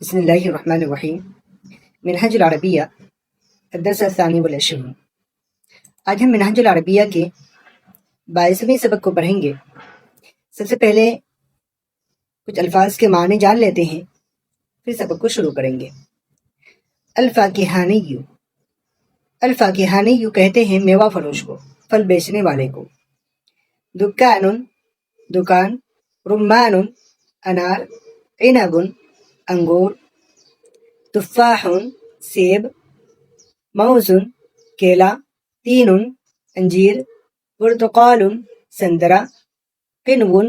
بسم اللہ الرحمن الرحیم منہج العربیہ الدرس الثانی والعشرون۔ آج ہم منہج العربیہ کے 22ویں سبق کو پڑھیں گے۔ سب سے پہلے کچھ الفاظ کے معنی جان لیتے ہیں، پھر سبق کو شروع کریں گے۔ الفاکہانیو، الفاکہانیو کہتے ہیں میوہ فروش کو، پھل بیچنے والے کو۔ دکان، دکان۔ رمان، انار۔ عنب، انگور۔ تفاح، سیب۔ موز، کیلا۔ تین، انجیر۔ برتقال، سنترا۔ قنو،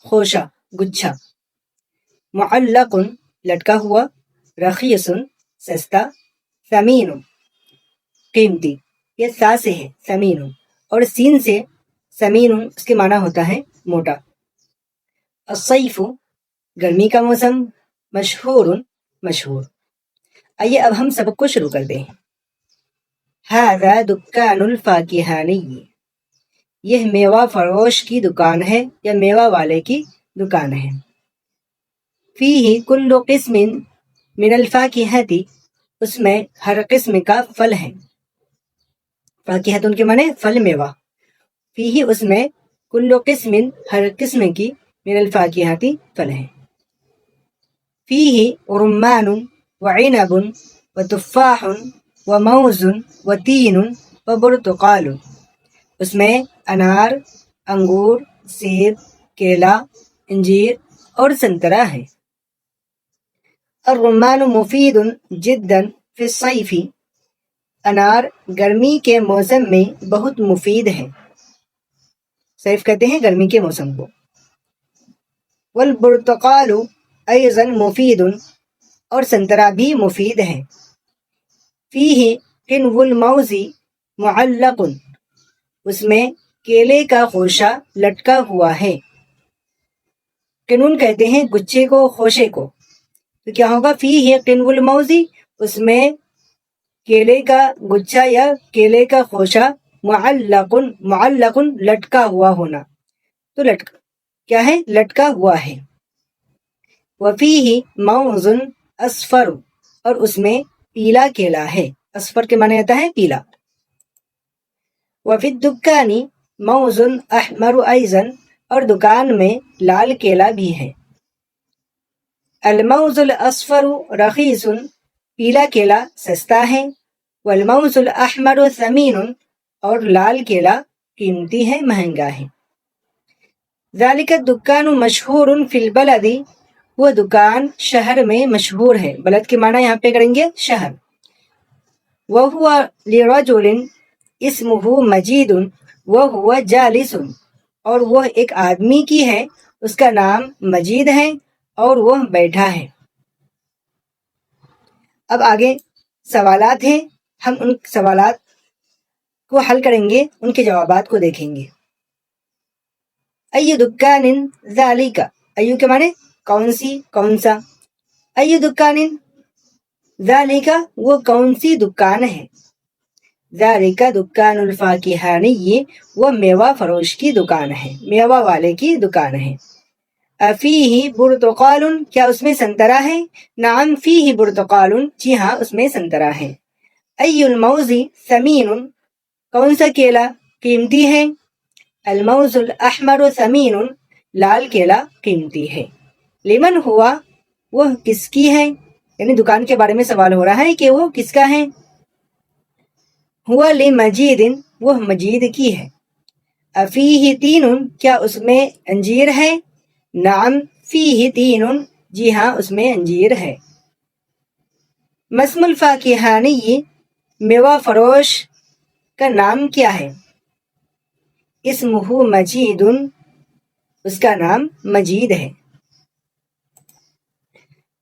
خوشہ، گچھا۔ معلق، لٹکا ہوا۔ رخیص، سستا۔ ثمین، قیمتی۔ یہ سا سے ہے ثمین، اور سین سے ثمین اس کے معنی ہوتا ہے موٹا۔ الصیف، گرمی کا موسم۔ مشہور، مشہور۔ آئیے اب ہم سبق کو شروع کرتے ہیں۔ ھذا دکان الفاکہانی، یہ میوہ فروش کی دکان ہے یا میوہ والے کی دکان ہے۔ فیہ کل قسم من الفاکہۃ، اس میں ہر قسم کا پھل ہے۔ فاکہۃ ان کے معنی پھل میوہ۔ فیہ اس میں کل قسم ہر قسم کی من الفاکہۃ پھل ہے۔ فیہ رمان وعنب وتفاح وموز وتین وبرتقال، اس میں انار، انگور، سیب، کیلا، انجیر اور سنترا ہے۔ الرمان مفید جدا فی الصیف، انار گرمی کے موسم میں بہت مفید ہے۔ صیف کہتے ہیں گرمی کے موسم کو۔ والبرتقال ایضا مفید، اور سنترا بھی مفید ہے۔ فیہ قنو الموز معلق، اس میں کیلے کا خوشہ لٹکا ہوا ہے۔ قنون کہتے ہیں گچھے کو، خوشے کو، تو کیا ہوگا؟ فیہ قنو الموز، اس میں کیلے کا گچھا یا کیلے کا خوشہ، معلق، معلق لٹکا ہوا ہونا، تو لٹکا کیا ہے؟ لٹکا ہوا ہے۔ وفیہ موز اصفر، اور اس میں پیلا کیلا ہے۔ اصفر کے معنی آتا ہے پیلا۔ وفی الدکان موز احمر ایضا، اور دکان میں لال کیلا بھی ہے۔ الموز الاصفر رخیص، پیلا کیلا سستا ہے۔ والموز الاحمر ثمین، اور لال کیلا قیمتی ہے، مہنگا ہے۔ ذالک الدکان مشہور فی البلد، وہ دکان شہر میں مشہور ہے۔ بلد کے معنی یہاں پہ کریں گے شہر۔ وہو لرجل اسمہ مجید وہو جالس، اور وہ ایک آدمی کی ہے، اس کا نام مجید ہے اور وہ بیٹھا ہے۔ اب آگے سوالات ہیں، ہم ان سوالات کو حل کریں گے، ان کے جوابات کو دیکھیں گے۔ ای دکان ذالک، ایو کے معنی کون سی، کون سا۔ ای دکان ذالک، وہ کون سی دکان ہے۔ ذالک دکان الفاکہانی، وہ میوہ فروش کی دکان ہے، میوہ والے کی دکان ہے۔ افیہ برتقال، کیا اس میں سنترا ہے؟ نعم فیہ برتقال، جی ہاں اس میں سنترا ہے۔ ای الموز ثمین، کون سا کیلا قیمتی ہے؟ الموز الاحمر ثمین، لال کیلا قیمتی ہے۔ لمن ہوا، وہ کس کی ہے؟ یعنی دکان کے بارے میں سوال ہو رہا ہے کہ وہ کس کا ہے۔ ہوا لمجید، وہ مجید کی ہے۔ افیہ تین، کیا اس میں انجیر ہے؟ نعم فیہ تین، جی ہاں اس میں انجیر ہے۔ مسم الفاکہانی، میوہ فروش کا نام کیا ہے؟ اسمہ مجید، اس کا نام مجید ہے۔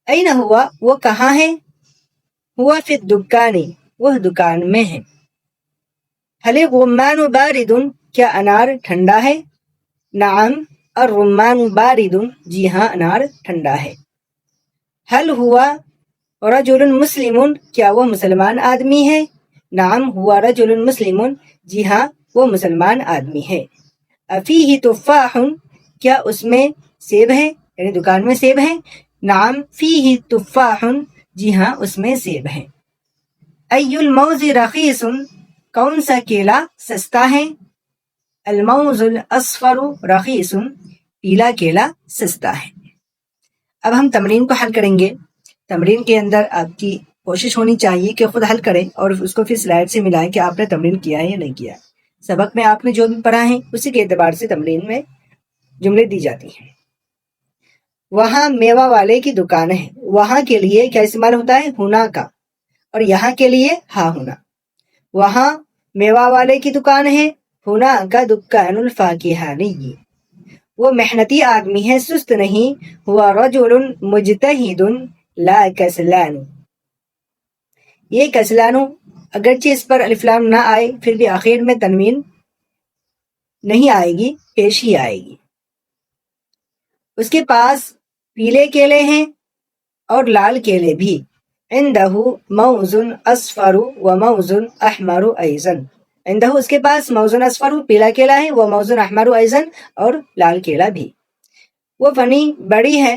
این ہوا، وہ کہاں ہے؟ ہوا فی الدکان، وہ دکان میں ہے۔ حل الرمان بارد، کیا انار ٹھنڈا ہے؟ نعم الرمان بارد، جی ہاں انار ٹھنڈا ہے۔ حل ہوا رجل مسلم، کیا وہ مسلمان آدمی ہے؟ نعم ہوا رجل مسلم، جی ہاں وہ مسلمان آدمی ہے۔ افیہ تفاح، کیا اس میں سیب ہے؟ یعنی دکان میں سیب ہے؟ نعم فیہ تفاح، جی ہاں اس میں سیب ہے۔ ای الموز رخیص، کون سا کیلا سستا ہے؟ الموز الاصفر رخیص، پیلا کیلا سستا ہے۔ اب ہم تمرین کو حل کریں گے۔ تمرین کے اندر آپ کی کوشش ہونی چاہیے کہ خود حل کریں اور اس کو پھر سلائڈ سے ملائیں کہ آپ نے تمرین کیا ہے یا نہیں کیا۔ سبق میں آپ نے جو بھی پڑھا ہے اسی کے اعتبار سے تمرین میں جملے دی جاتی ہیں۔ وہاں میوہ والے کی دکان ہے، وہاں کے لیے کیا استعمال ہوتا ہے؟ ہونا کا، اور یہاں کے لیے ہاں ہونا۔ وہاں میوہ والے کی دکان ہے، ہونا کا دکان الفاکہانی، وہ محنتی آدمی ہے سست نہیں، ہوا رجل مجتہد لا کسلان، یہ کسلانو اگرچہ اس پر الف لام نہ آئے پھر بھی آخر میں تنوین نہیں آئے گی، پیش ہی آئے گی۔ اس کے پاس پیلے کیلے ہیں اور لال کیلے بھی۔ عندہ موز اصفر و موز احمر ایضا، عندہ اس کے پاس موز اصفر پیلا کیلا ہے، وہ موز احمر ایضا اور لال کیلا بھی۔ وہ فنی بڑی ہے،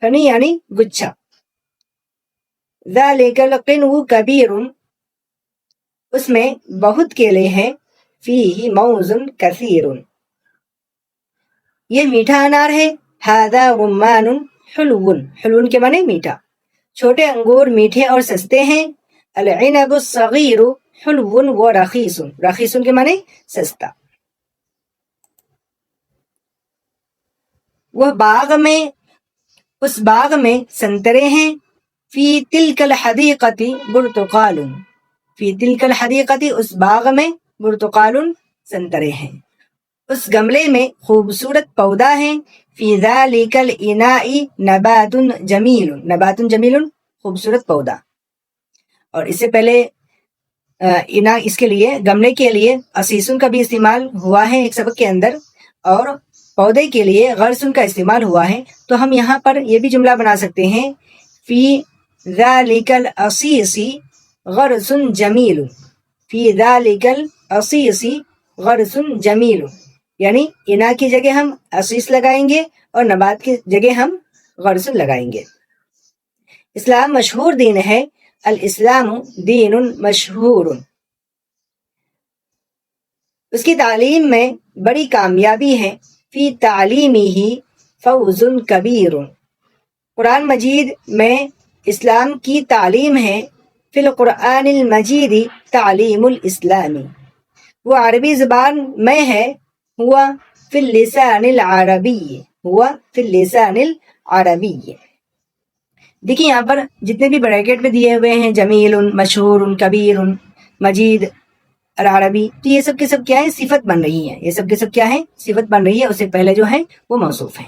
فنی یعنی گچھا۔ ذالک القنو کبیر، اس میں بہت کیلے ہیں، فیہ موز کثیر، یہ میٹھا انار ہے۔ ھذا رمان حلو، حلو کے معنی میٹھا، چھوٹے انگور میٹھے اور سستے ہیں۔ العنب الصغیر حلو و رخیص، رخیص کے معنی سستا۔ وہ باغ میں، اس باغ میں سنترے ہیں۔ فی تلک الحدیقۃ برتقال، فی تلک الحدیقۃ اس باغ میں برتقال سنترے ہیں، اس گملے میں خوبصورت پودا ہے۔ فی ذالک الاناء نبات جمیل، نبات جمیل خوبصورت پودا۔ اور اس سے پہلے انا اس کے لیے گملے کے لیے عصیصن کا بھی استعمال ہوا ہے ایک سبق کے اندر، اور پودے کے لیے غرسن کا استعمال ہوا ہے۔ تو ہم یہاں پر یہ بھی جملہ بنا سکتے ہیں، فی ذالک العصیص غرس جمیل، فی ذالک العصیص غرس جمیل، یعنی انا کی جگہ ہم عصیص لگائیں گے اور نبات کی جگہ ہم غرس لگائیں گے۔ اسلام مشہور دین ہے، الاسلام دین مشہور، اس کی تعلیم میں بڑی کامیابی ہے۔ فی تعلیمہ فوز کبیر، قرآن مجید میں اسلام کی تعلیم ہے۔ فی القرآن المجید تعلیم الاسلام، وہ عربی زبان میں ہے۔ ہوا فی اللسان العربی، ہوا فی اللسان العربی۔ دیکھیں یہاں پر جتنے بھی بریکٹ میں دیے ہوئے ہیں، جمیل، مشہور، کبیر، مجید، العربی، تو یہ سب کے سب کیا ہے؟ صفت بن رہی ہے، یہ سب کے سب کیا ہے؟ صفت بن رہی ہے، اس سے پہلے جو ہے وہ موصوف ہے۔